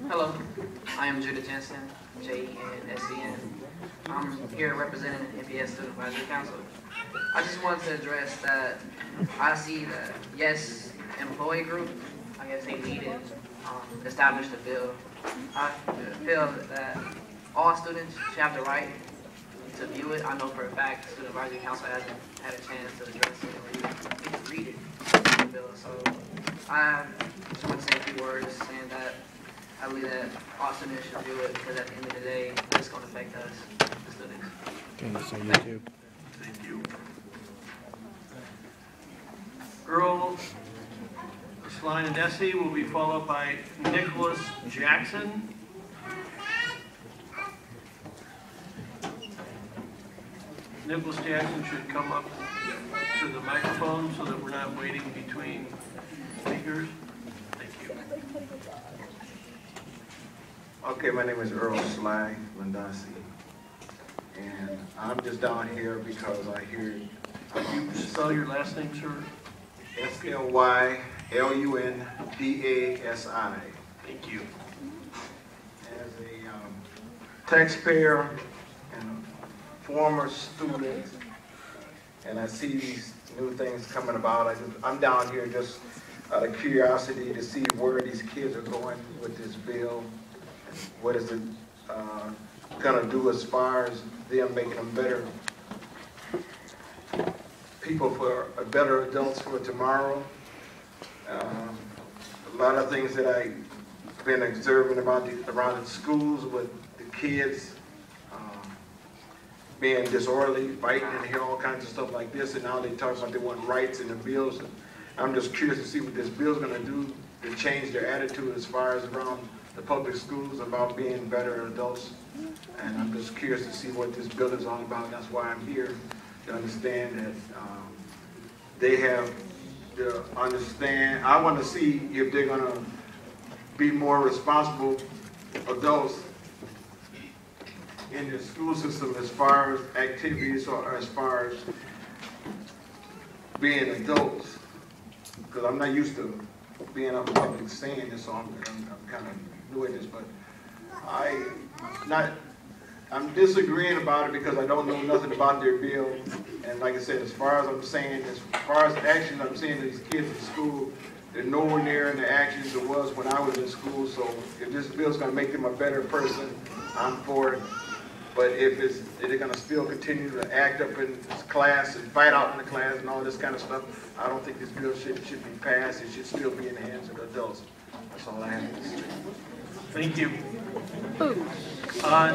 Hello, I am Judah Jensen, J-E-N-S-E-N. I'm here representing the MPS Student Advisory Council. I just wanted to address that I see the YES employee group, I guess they needed established a bill. I feel that all students should have the right to view it. I know for a fact the Student Advisory Council hasn't had a chance to address it or even read it, the bill. So I just want to say a few words saying that I believe that all students should do it because at the end of the day, it's going to affect us, the students. Okay, so YouTube. Thank you. Earl Slinadesi will be followed by Nicholas Jackson. Nicholas Jackson should come up to the microphone so that we're not waiting between speakers. Thank you. Okay, my name is Earl Sly Landasi, and I'm just down here because I hear Could you spell your last name, sir? SLYLUNDASI. Thank you. As a taxpayer and a former student, and I see these new things coming about, I'm down here just out of curiosity to see where these kids are going with this bill. What is it going to do as far as them making them better people for better adults for tomorrow? A lot of things that I've been observing about around the schools with the kids being disorderly, fighting, and hear all kinds of stuff like this, and now they talk about they want rights in the bills. And I'm just curious to see what this bill's going to do to change their attitude as far as around the public schools about being better adults. And I'm just curious to see what this bill is all about. That's why I'm here, to understand that they have to understand. I want to see if they're going to be more responsible adults in the school system as far as activities or as far as being adults. Because I'm not used to being up in public saying this, so I'm kind of new at this, but I'm disagreeing about it because I don't know nothing about their bill. And like I said, as far as I'm saying, as far as actions I'm seeing these kids in school, they're nowhere near in the actions it was when I was in school. So if this bill's going to make them a better person, I'm for it. But if they're going to still continue to act up in class and fight out in the class and all this kind of stuff, I don't think this bill should be passed. It should still be in the hands of the adults. That's all I have to say. Thank you.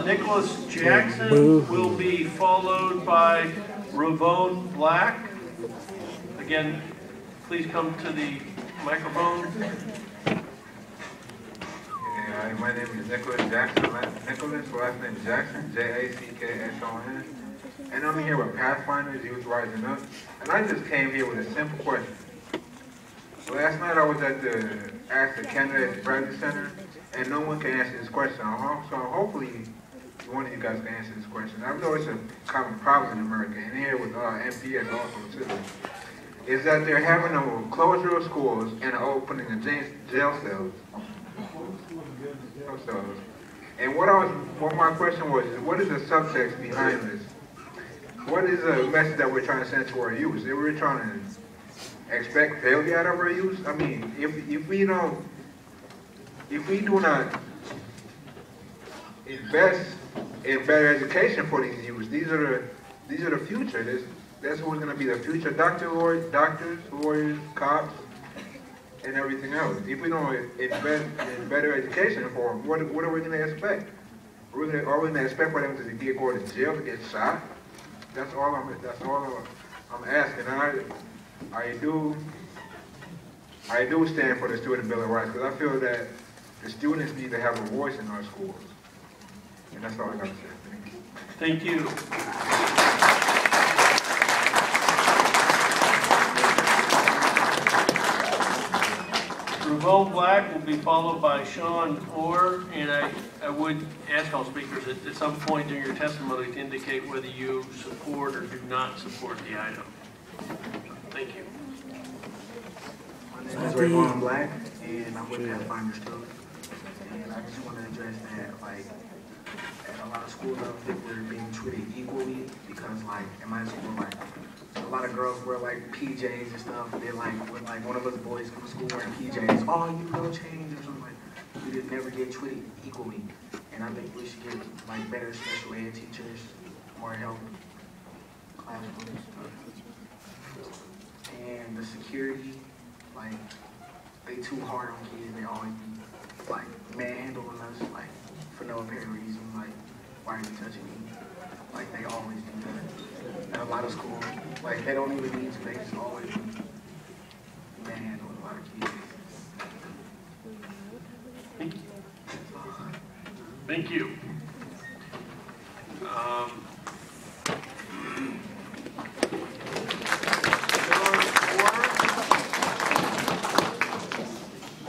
Nicholas Jackson will be followed by Ravone Black. Again, please come to the microphone. Hi, my name is Nicholas Jackson. Nicholas, last name is Jackson, Jackson. And I'm here with Pathfinders, Youth Rising Up. And I just came here with a simple question. Last night I was at the Ask the Candidates Bradley Center, and no one can answer this question. So hopefully one of you guys can answer this question. I know it's a common problem in America, and here with MPS also too, is that they're having a closure of schools and opening of jail cells. And what my question was, is what is the subtext behind this? What is the message that we're trying to send to our youth? If we're trying to expect failure out of our youth? I mean, if we do not invest in better education for these youth, these are the future. That's who's going to be the future doctors, lawyers, cops, and everything else. If we don't invest in better education for them, what are we going to expect? Are we going to expect for them to go to jail, to get shot? That's all I'm asking. And I do stand for the Student Bill of Rights because I feel that the students need to have a voice in our schools. And that's all I got to say. Thank you. Thank you. Ravone Black will be followed by Sean Orr, and I would ask all speakers at some point during your testimony to indicate whether you support or do not support the item. Thank you. My name is Ravone Black, and I'm with Pathfinders too. And I just want to address that, like, at a lot of schools, I don't think we're being treated equally, because, like, in my school, like, a lot of girls wear, like, PJs and stuff, and then, like, when, like, one of us boys come to school wearing PJs, oh, you know, change, or something like that. We just never get treated equally. And I think we should get, like, better special ed teachers, more help, classrooms. And the security, like, they too hard on kids. They always be, like, manhandling us, like, for no apparent reason. Like, why are you touching me? Like, they always do that. At a lot of schools, like, they don't even need to. They just always manhandling a lot of kids. Thank you. Thank you.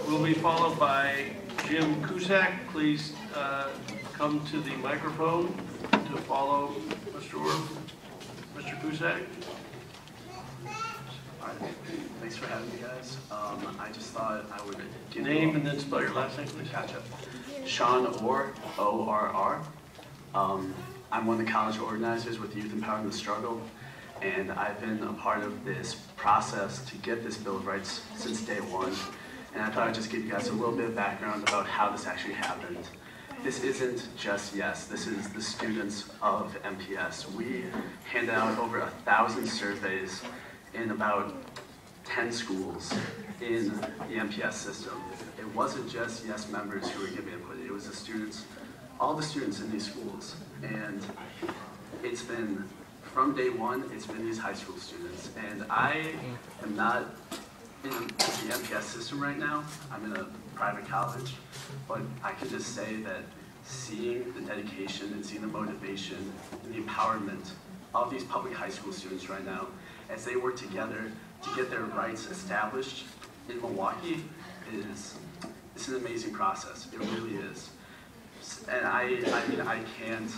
Will be followed by Jim Cusack. Please come to the microphone to follow Mr. Orr. Mr. Cusack. Thanks for having me, guys. I just thought I would give Name and then spell your last name, please. Gotcha. Sean Orr, O-R-R. I'm one of the college organizers with Youth Empowering the Struggle, and I've been a part of this process to get this Bill of Rights since day one. And I thought I'd just give you guys a little bit of background about how this actually happened. This isn't just YES, this is the students of MPS. We hand out over 1,000 surveys in about 10 schools in the MPS system. It wasn't just YES members who were giving input, it was the students, all the students in these schools. And it's been, from day one, it's been these high school students. And I am not in the MPS system right now. I'm in a private college, but I can just say that seeing the dedication and seeing the motivation and the empowerment of these public high school students right now as they work together to get their rights established in Milwaukee it's an amazing process. It really is. And I mean, I can't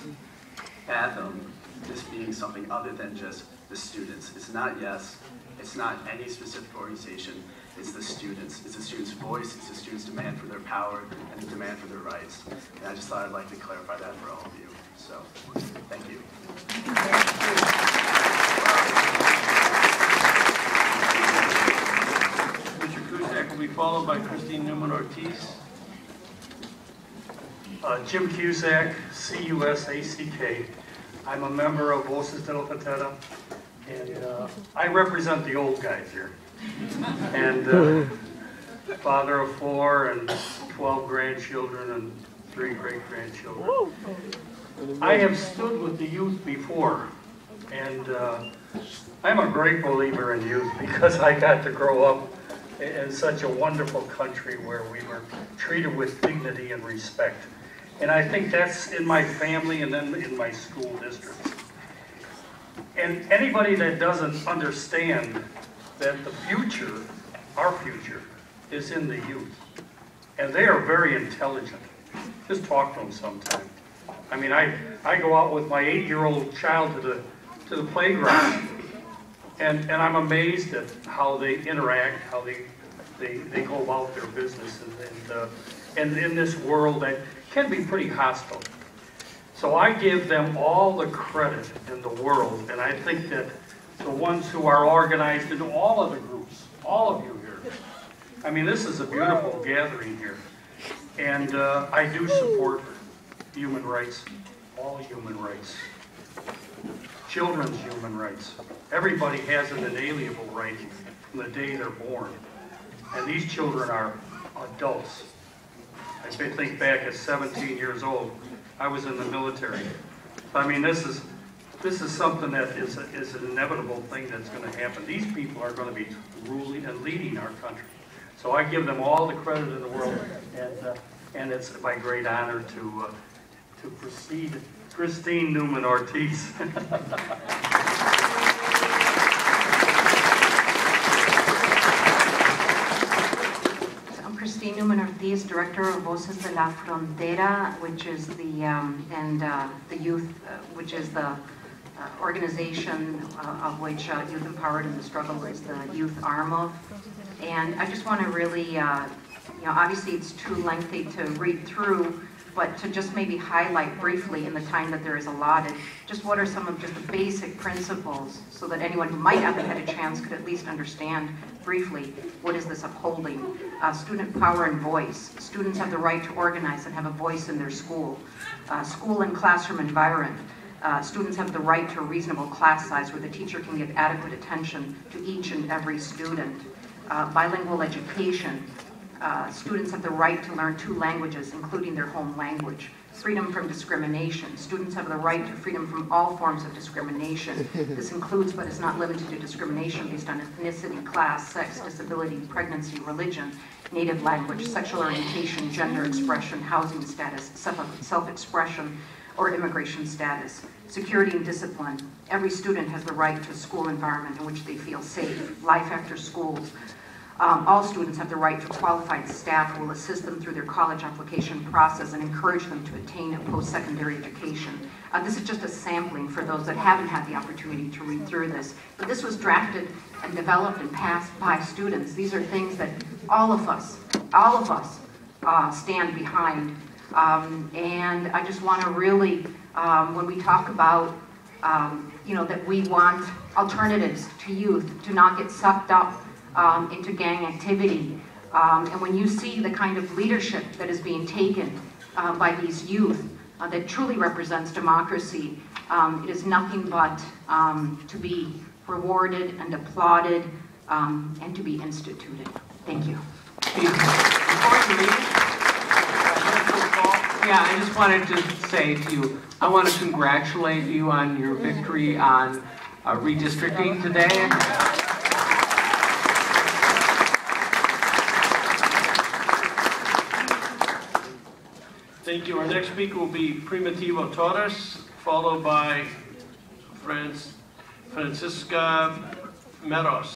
fathom this being something other than just the students. It's not YES, it's not any specific organization, it's the students. It's the students' voice, it's the students' demand for their power and the demand for their rights. And I just thought I'd like to clarify that for all of you. So, thank you. Mr. Cusack will be followed by Christine Newman-Ortiz. Jim Cusack, C-U-S-A-C-K. I'm a member of Voces Del La Frontera, and I represent the old guys here. And father of 4 and 12 grandchildren and 3 great-grandchildren. I have stood with the youth before, and I'm a great believer in youth because I got to grow up in such a wonderful country where we were treated with dignity and respect. And I think that's in my family and then in my school districts. And anybody that doesn't understand that the future, our future, is in the youth. And they are very intelligent. Just talk to them sometime. I mean, I go out with my 8-year-old child to the playground, and I'm amazed at how they interact, how they go about their business, and in this world that can be pretty hostile. So I give them all the credit in the world, and I think that the ones who are organized in all of the groups, all of you here, I mean, this is a beautiful gathering here, and I do support human rights, all human rights, children's human rights. Everybody has an inalienable right from the day they're born, and these children are adults. I think back at 17 years old, I was in the military. I mean, this is something that is an inevitable thing that's going to happen. These people are going to be ruling and leading our country. So I give them all the credit in the world, and it's my great honor to proceed. Christine Newman-Ortiz. Christine Newman-Ortiz, Director of Voces De La Frontera, which is the youth, which is the organization of which Youth Empowered in the Struggle is the youth arm of. And I just want to really obviously it's too lengthy to read through, but to just maybe highlight briefly in the time that there is allotted, just what are some of just the basic principles so that anyone who might not have had a chance could at least understand briefly what is this upholding. Student power and voice. Students have the right to organize and have a voice in their school. School and classroom environment. Students have the right to a reasonable class size where the teacher can give adequate attention to each and every student. Bilingual education. Students have the right to learn 2 languages, including their home language. Freedom from discrimination. Students have the right to freedom from all forms of discrimination. This includes, but is not limited to, discrimination based on ethnicity, class, sex, disability, pregnancy, religion, native language, sexual orientation, gender expression, housing status, self-expression, or immigration status. Security and discipline. Every student has the right to a school environment in which they feel safe. Life after schools. All students have the right to qualified staff who will assist them through their college application process and encourage them to attain a post-secondary education. This is just a sampling for those that haven't had the opportunity to read through this. But this was drafted and developed and passed by students. These are things that all of us stand behind. And I just want to really, when we talk about, that we want alternatives to youth to not get sucked up into gang activity. And when you see the kind of leadership that is being taken by these youth that truly represents democracy, it is nothing but to be rewarded and applauded and to be instituted. Thank you. Yeah, I just wanted to say to you, I want to congratulate you on your victory on redistricting today. Thank you. Our next speaker will be Primitivo Torres, followed by Francisca Meros.